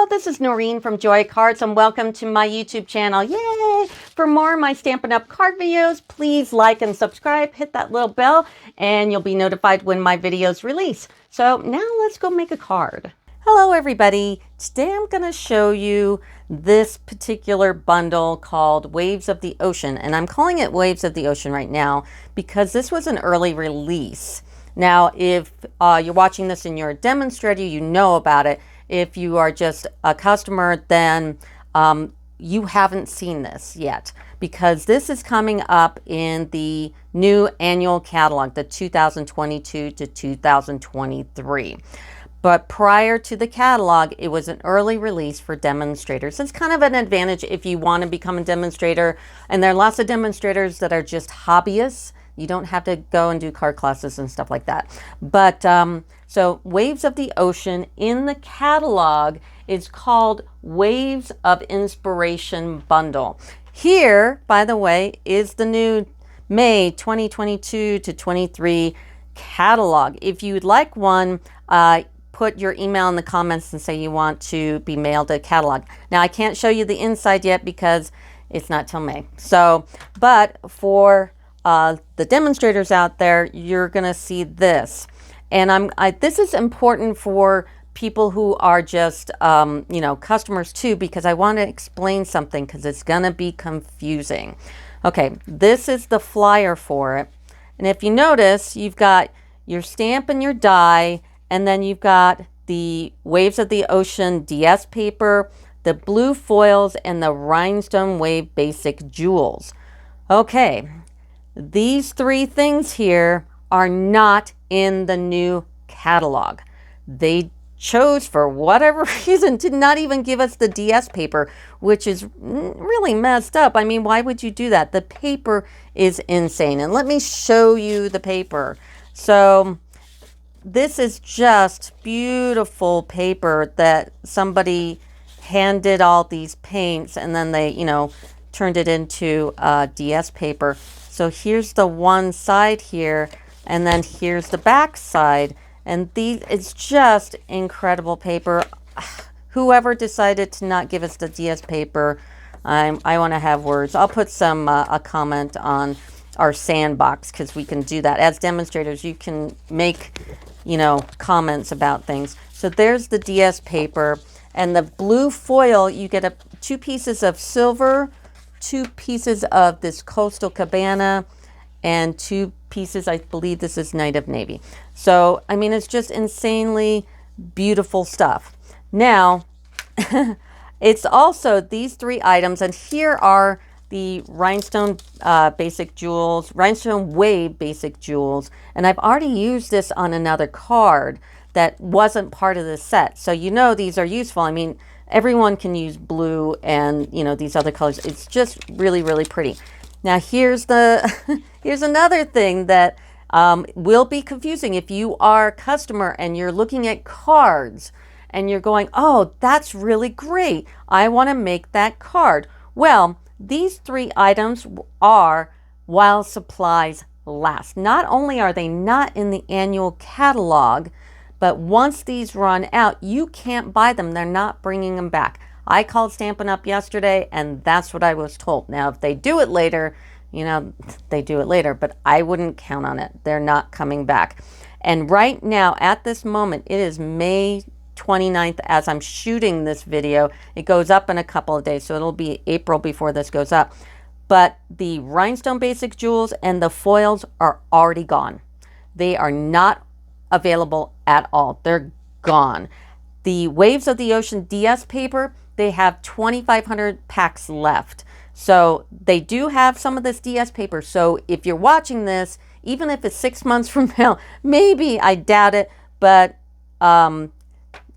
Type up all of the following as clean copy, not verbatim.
Hello, this is Noreen from Joy Cards and welcome to my YouTube channel. Yay! For more of my Stampin' Up! Card videos, please like and subscribe, hit that little bell, and you'll be notified when my videos release. So now let's go make a card. Hello everybody, today I'm going to show you this particular bundle called Waves of the Ocean, and I'm calling it Waves of the Ocean right now because this was an early release. Now if you're watching this and you're a demonstrator, you know about it. If you are just a customer, then you haven't seen this yet because this is coming up in the new annual catalog, the 2022 to 2023. But prior to the catalog, it was an early release for demonstrators. It's kind of an advantage if you want to become a demonstrator. And there are lots of demonstrators that are just hobbyists. You don't have to go and do card classes and stuff like that. But so Waves of the Ocean in the catalog is called Waves of Inspiration Bundle. Here, by the way, is the new May 2022 to 23 catalog. If you'd like one, put your email in the comments and say you want to be mailed a catalog. Now, I can't show you the inside yet because it's not till May. So, but for the demonstrators out there, you're going to see this. And this is important for people who are just, you know, customers too, because I want to explain something because it's going to be confusing. Okay, this is the flyer for it. And if you notice, you've got your stamp and your die, and then you've got the Waves of the Ocean DS paper, the blue foils, and the Rhinestone Wave Basic Jewels. Okay, these three things here are not in the new catalog. They chose, for whatever reason, to not even give us the DS paper, which is really messed up. I mean, why would you do that? The paper is insane. And let me show you the paper. So this is just beautiful paper that somebody handed all these paints and then they, you know, turned it into DS paper. So here's the one side here, and then here's the back side. And it's just incredible paper. Whoever decided to not give us the DS paper, I want to have words. I'll put some a comment on our sandbox because we can do that. As demonstrators, you can make, you know, comments about things. So there's the DS paper, and the blue foil, you get two pieces of silver, 2 pieces of this Coastal Cabana, and 2 pieces, I believe this is Night of Navy. So, I mean, it's just insanely beautiful stuff. Now, it's also these 3 items, and here are the Rhinestone Basic Jewels, Rhinestone Wave Basic Jewels, and I've already used this on another card that wasn't part of the set. So you know these are useful. I mean, everyone can use blue and, you know, these other colors. It's just really, really pretty. Now here's here's another thing that will be confusing if you are a customer and you're looking at cards and you're going, oh, that's really great. I want to make that card. Well, these 3 items are while supplies last. Not only are they not in the annual catalog, but once these run out, you can't buy them. They're not bringing them back. I called Stampin' Up! Yesterday, and that's what I was told. Now, if they do it later, you know, they do it later, but I wouldn't count on it. They're not coming back. And right now, at this moment, it is May 29th as I'm shooting this video. It goes up in a couple of days, so it'll be April before this goes up. But the Rhinestone Basic Jewels and the foils are already gone. They are not available at all. They're gone. The Waves of the Ocean DS paper, they have 2,500 packs left. So they do have some of this DS paper. So if you're watching this, even if it's 6 months from now, maybe, I doubt it, but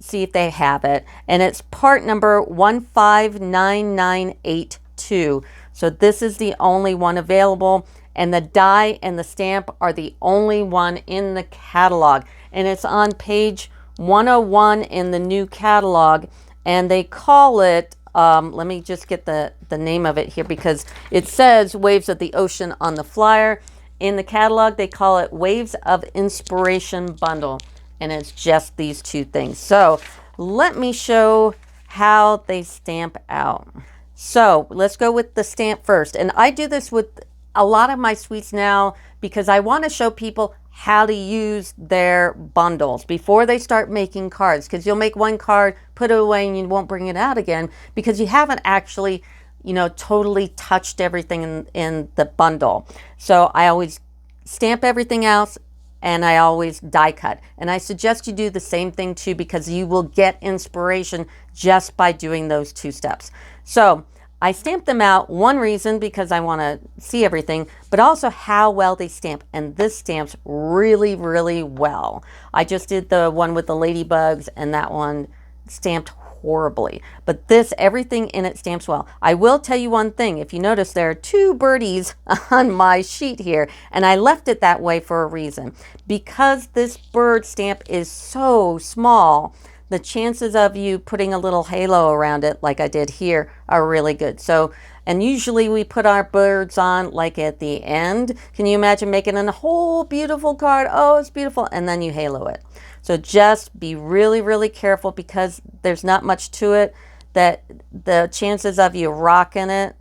see if they have it. And it's part number 159982. So this is the only one available. And the die and the stamp are the only one in the catalog. And it's on page 101 in the new catalog. And they call it, let me just get the name of it here because it says Waves of the Ocean on the flyer. In the catalog, they call it Waves of Inspiration Bundle. And it's just these 2 things. So let me show how they stamp out. So let's go with the stamp first. And I do this with a lot of my suites now because I want to show people how to use their bundles before they start making cards, because you'll make one card, put it away, and you won't bring it out again because you haven't actually, you know, totally touched everything in the bundle. So I always stamp everything else, and I always die cut. And I suggest you do the same thing too, because you will get inspiration just by doing those two steps. So I stamp them out, one reason because I want to see everything, but also how well they stamp. And this stamps really, really well. I just did the one with the ladybugs, and that one stamped horribly. But this, everything in it stamps well. I will tell you one thing. If you notice, there are two birdies on my sheet here, and I left it that way for a reason. Because this bird stamp is so small, the chances of you putting a little halo around it, like I did here, are really good. So, and usually we put our birds on like at the end. Can you imagine making a whole beautiful card? Oh, it's beautiful. And then you halo it. So just be really, really careful, because there's not much to it, that the chances of you rocking it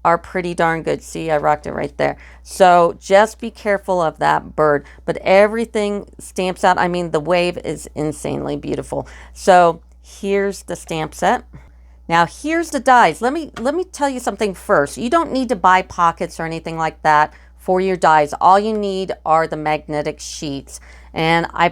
are pretty darn good. See, I rocked it right there. So just be careful of that bird. But everything stamps out. I mean, the wave is insanely beautiful. So here's the stamp set. Now here's the dies. Let me tell you something first. You don't need to buy pockets or anything like that for your dies. All you need are the magnetic sheets. And I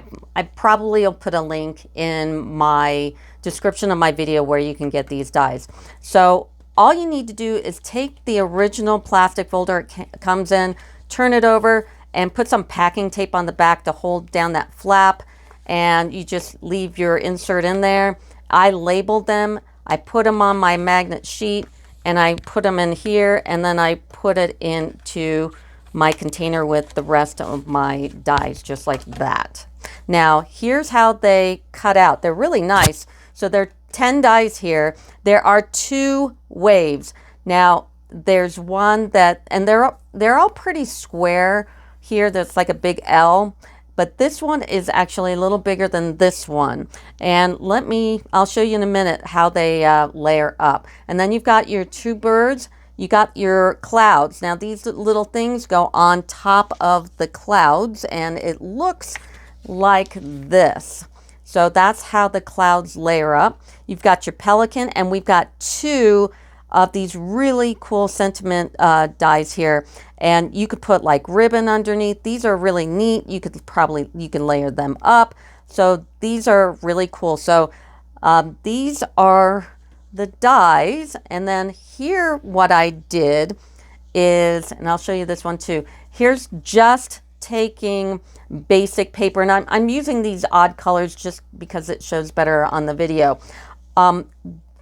probably will put a link in my description of my video where you can get these dies. So all you need to do is take the original plastic folder it comes in, turn it over, and put some packing tape on the back to hold down that flap, and you just leave your insert in there. I labeled them, I put them on my magnet sheet, and I put them in here, and then I put it into my container with the rest of my dies, just like that. Now here's how they cut out. They're really nice. So there are 10 dies here. There are 2 waves. Now there's one that, and they're all pretty square here. That's like a big L, but this one is actually a little bigger than this one. And I'll show you in a minute how they layer up. And then you've got your 2 birds. You got your clouds. Now these little things go on top of the clouds, and it looks like this. So that's how the clouds layer up. You've got your pelican, and we've got 2 of these really cool sentiment dies here. And you could put like ribbon underneath. These are really neat. You can layer them up. So these are really cool. So these are the dies. And then here what I did is, and I'll show you this one too. Here's just taking basic paper, and I'm using these odd colors just because it shows better on the video.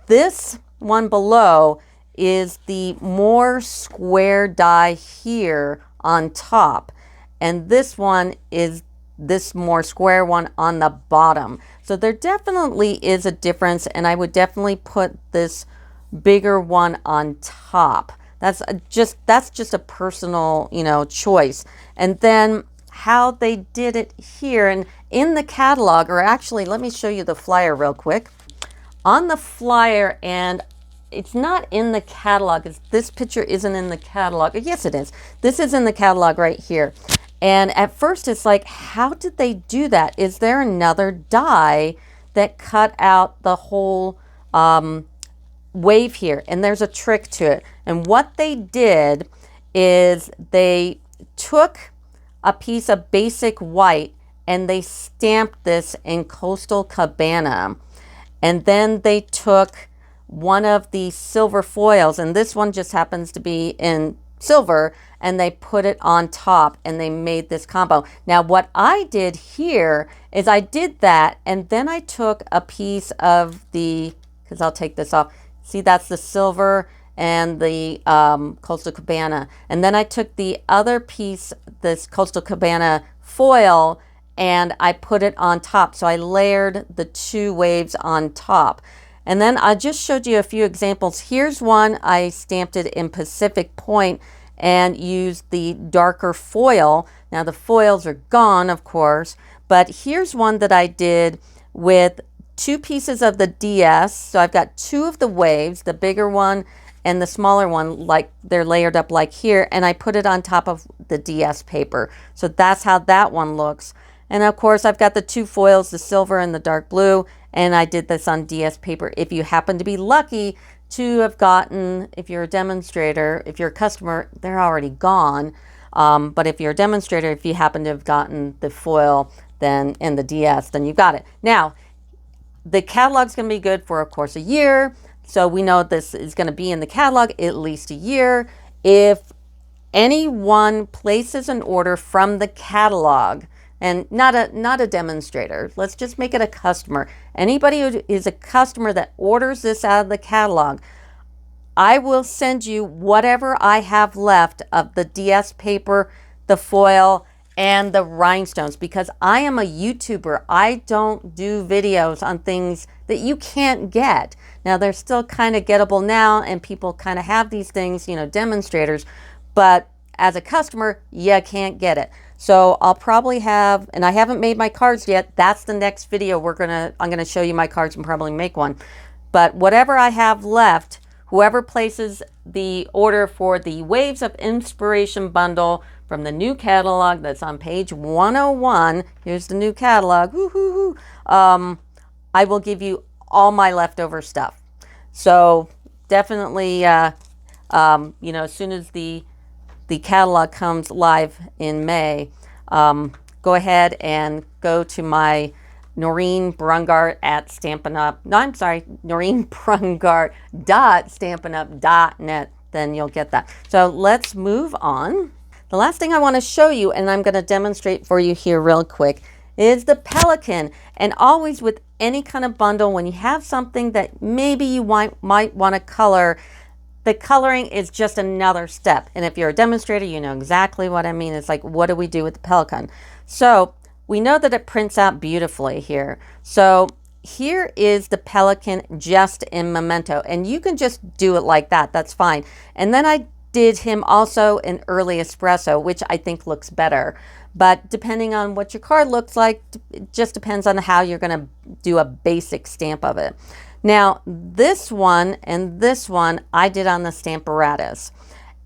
This one below is the more square die here on top, and this one is this more square one on the bottom. So there definitely is a difference, and I would definitely put this bigger one on top. That's just a personal, you know, choice. And then how they did it here, and in the catalog, or actually let me show you the flyer real quick. On the flyer, and it's not in the catalog, this picture isn't in the catalog. Yes, it is. This is in the catalog right here. And at first it's like, how did they do that? Is there another die that cut out the whole wave here? And there's a trick to it. And what they did is they took a piece of basic white and they stamped this in Coastal Cabana. And then they took one of the silver foils, and this one just happens to be in silver, and they put it on top and they made this combo. Now what I did here is I did that, and then I took a piece of the, because I'll take this off, see that's the silver and the Coastal Cabana, and then I took the other piece, this Coastal Cabana foil, and I put it on top. So I layered the 2 waves on top. And then I just showed you a few examples. Here's one I stamped it in Pacific Point and used the darker foil. Now the foils are gone, of course, but here's one that I did with 2 pieces of the DS. So I've got 2 of the waves, the bigger one and the smaller one, like they're layered up like here, and I put it on top of the DS paper. So that's how that one looks. And of course I've got the 2 foils, the silver and the dark blue, and I did this on DS paper. If you happen to be lucky to have gotten, if you're a demonstrator, if you're a customer, they're already gone. But if you're a demonstrator, if you happen to have gotten the foil then and the DS, then you've got it. Now, the catalog's going to be good for, of course, a year. So we know this is going to be in the catalog at least a year. If anyone places an order from the catalog, and not a demonstrator, let's just make it a customer. Anybody who is a customer that orders this out of the catalog, I will send you whatever I have left of the DS paper, the foil, and the rhinestones, because I am a YouTuber. I don't do videos on things that you can't get. Now, they're still kind of gettable now, and people kind of have these things, you know, demonstrators, but as a customer, you can't get it. So I'll probably have, and I haven't made my cards yet. That's the next video I'm gonna show you my cards and probably make one. But whatever I have left, whoever places the order for the Waves of Inspiration bundle from the new catalog that's on page 101, here's the new catalog, I will give you all my leftover stuff. So definitely, you know, as soon as the catalog comes live in May, go ahead and go to my Noreen Brungart at Stampin' Up. No, I'm sorry, Noreen Brungart.stampinup.net. Then you'll get that. So let's move on. The last thing I want to show you, and I'm going to demonstrate for you here real quick, is the Pelican. And always with any kind of bundle, when you have something that maybe you might want to color, the coloring is just another step. And if you're a demonstrator, you know exactly what I mean. It's like, what do we do with the Pelican? So we know that it prints out beautifully here. So here is the Pelican just in Memento. And you can just do it like that. That's fine. And then I did him also in early espresso, which I think looks better. But depending on what your card looks like, it just depends on how you're going to do a basic stamp of it. Now, this one and this one I did on the Stamparatus.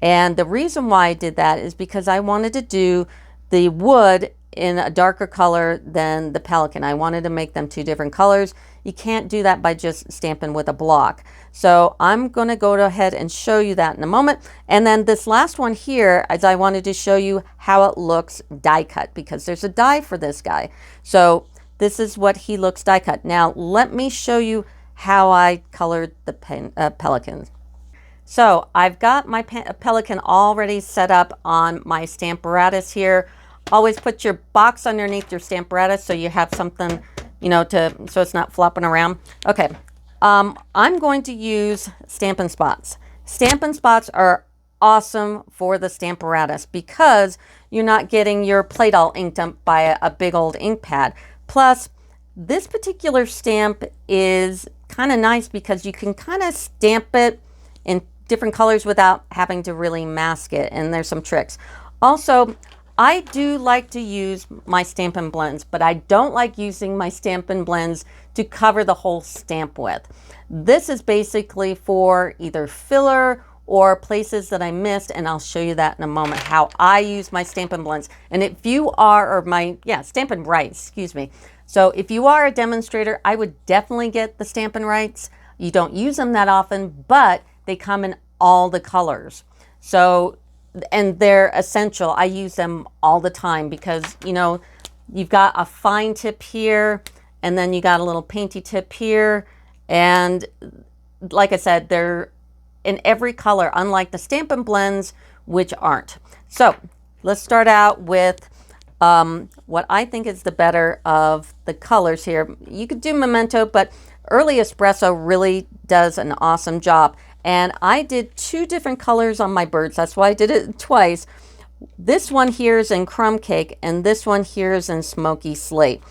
And the reason why I did that is because I wanted to do the wood in a darker color than the Pelican. I wanted to make them 2 different colors. You can't do that by just stamping with a block. So I'm going to go ahead and show you that in a moment. And then this last one here, as I wanted to show you how it looks die cut, because there's a die for this guy. So this is what he looks die cut. Now let me show you how I colored the Pelican. So I've got my Pelican already set up on my Stamparatus here. Always put your box underneath your Stamparatus so you have something, you know, so it's not flopping around. Okay, I'm going to use Stampin' Spots. Stampin' Spots are awesome for the Stamparatus because you're not getting your plate all inked up by a big old ink pad. Plus, this particular stamp is kind of nice because you can kind of stamp it in different colors without having to really mask it, and there's some tricks. Also, I do like to use my Stampin' Blends, but I don't like using my Stampin' Blends to cover the whole stamp with. This is basically for either filler or places that I missed, and I'll show you that in a moment, how I use my Stampin' Blends. And if you are, Stampin' Rights, excuse me. So if you are a demonstrator, I would definitely get the Stampin' Rights. You don't use them that often, but they come in all the colors. So, and they're essential. I use them all the time because, you know, you've got a fine tip here, and then you got a little painty tip here. And like I said, they're in every color, unlike the Stampin' Blends, which aren't. So let's start out with what I think is the better of the colors here. You could do Memento, but Early Espresso really does an awesome job. And I did 2 different colors on my birds. That's why I did it twice. This one here is in Crumb Cake, and this one here is in Smoky Slate.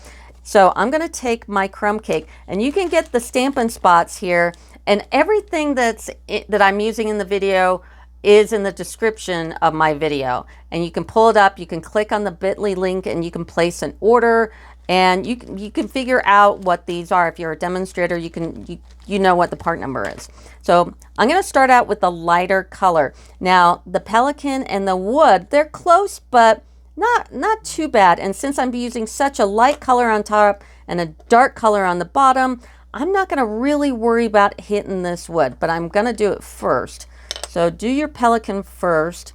So I'm going to take my Crumb Cake, and you can get the Stampin' Spots here, and everything that I'm using in the video is in the description of my video. And you can pull it up, you can click on the bit.ly link, and you can place an order. And you can figure out what these are. If you're a demonstrator, you know what the part number is. So I'm going to start out with the lighter color. Now the Pelican and the wood, they're close, but not too bad. And since I'm using such a light color on top and a dark color on the bottom, I'm not going to really worry about hitting this wood, but I'm going to do it first. So do your Pelican first.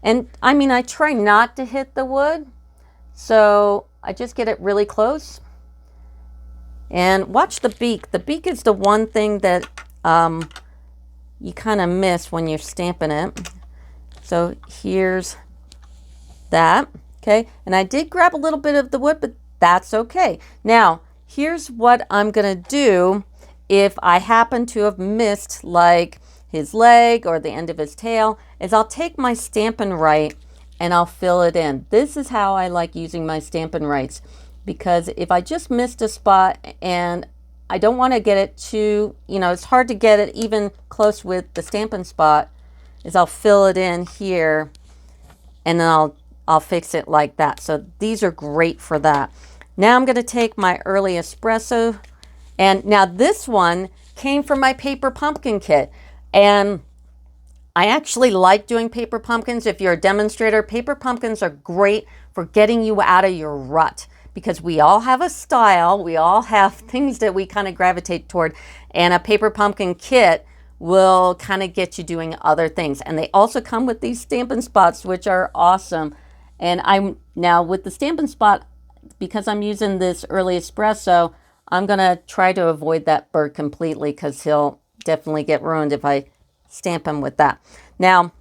And I mean, I try not to hit the wood. So I just get it really close. And watch the beak. The beak is the one thing that you kind of miss when you're stamping it. So here's that. Okay. And I did grab a little bit of the wood, but that's okay. Now, here's what I'm going to do if I happen to have missed like his leg or the end of his tail, is I'll take my Stampin' Right and I'll fill it in. This is how I like using my Stampin' Rights, because if I just missed a spot and I don't want to get it too, it's hard to get it even close with the Stampin' spot, is I'll fill it in here and then I'll fix it like that. So these are great for that. Now I'm going to take my early espresso, and now this one came from my paper pumpkin kit. And I actually like doing paper pumpkins. If you're a demonstrator, paper pumpkins are great for getting you out of your rut, because we all have a style. We all have things that we kind of gravitate toward, and a paper pumpkin kit will kind of get you doing other things. And they also come with these Stampin' Spots, which are awesome. And I'm now with the Stampin' Spot, because I'm using this early espresso, I'm going to try to avoid that bird completely, because he'll definitely get ruined if I stamp him with that. Now,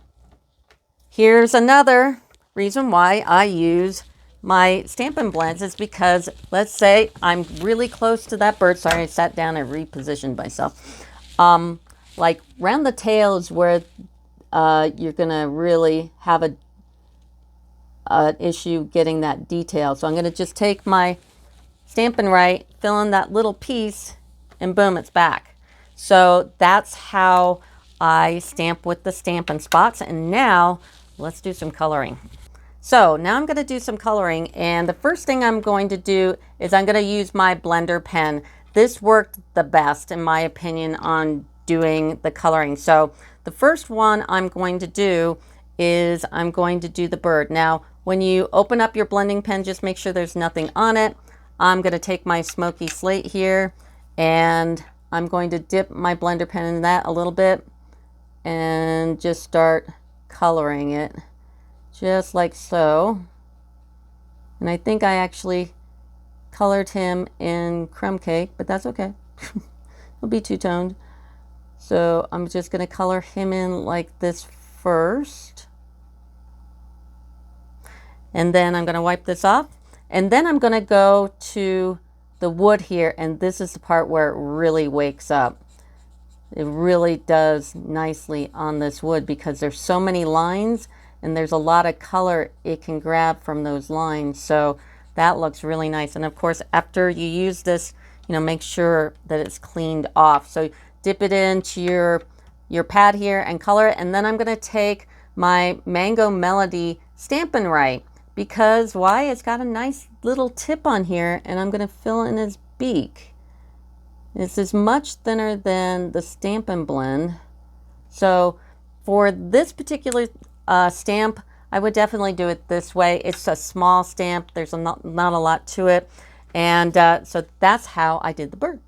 here's another reason why I use my Stampin' Blends, is because let's say I'm really close to that bird. Sorry, I sat down and repositioned myself. Like around the tail is where you're going to really have an issue getting that detail. So I'm going to just take my Stampin' Right, fill in that little piece, and boom, it's back. So that's how I stamp with the Stampin' Spots. And now let's do some coloring. So now I'm going to do some coloring, and the first thing I'm going to do is I'm going to use my blender pen. This worked the best, in my opinion, on doing the coloring. So the first one I'm going to do is I'm going to do the bird. Now, when you open up your blending pen, just make sure there's nothing on it. I'm going to take my smoky slate here, and I'm going to dip my blender pen in that a little bit and just start coloring it just like so. And I think I actually colored him in crumb cake, but that's okay. It'll be two-toned. So I'm just going to color him in like this first. And then I'm going to wipe this off. And then I'm going to go to the wood here, and this is the part where it really wakes up. It really does nicely on this wood, because there's so many lines and there's a lot of color it can grab from those lines. So that looks really nice. And of course, after you use this, make sure that it's cleaned off. So dip it into your pad here and color it. And then I'm going to take my Mango Melody Stampin' Right, because why? It's got a nice little tip on here, and I'm going to fill in his beak. This is much thinner than the Stampin' Blend. So for this particular stamp, I would definitely do it this way. It's a small stamp. There's not a lot to it. And so that's how I did the bird.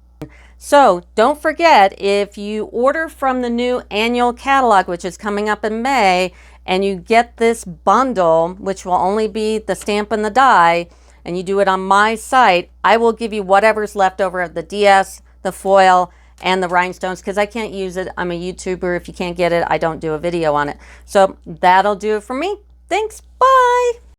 So don't forget, if you order from the new annual catalog, which is coming up in May, and you get this bundle, which will only be the stamp and the die, and you do it on my site, I will give you whatever's left over of the DS, the foil, and the rhinestones, because I can't use it. I'm a YouTuber. If you can't get it, I don't do a video on it. So that'll do it for me. Thanks. Bye.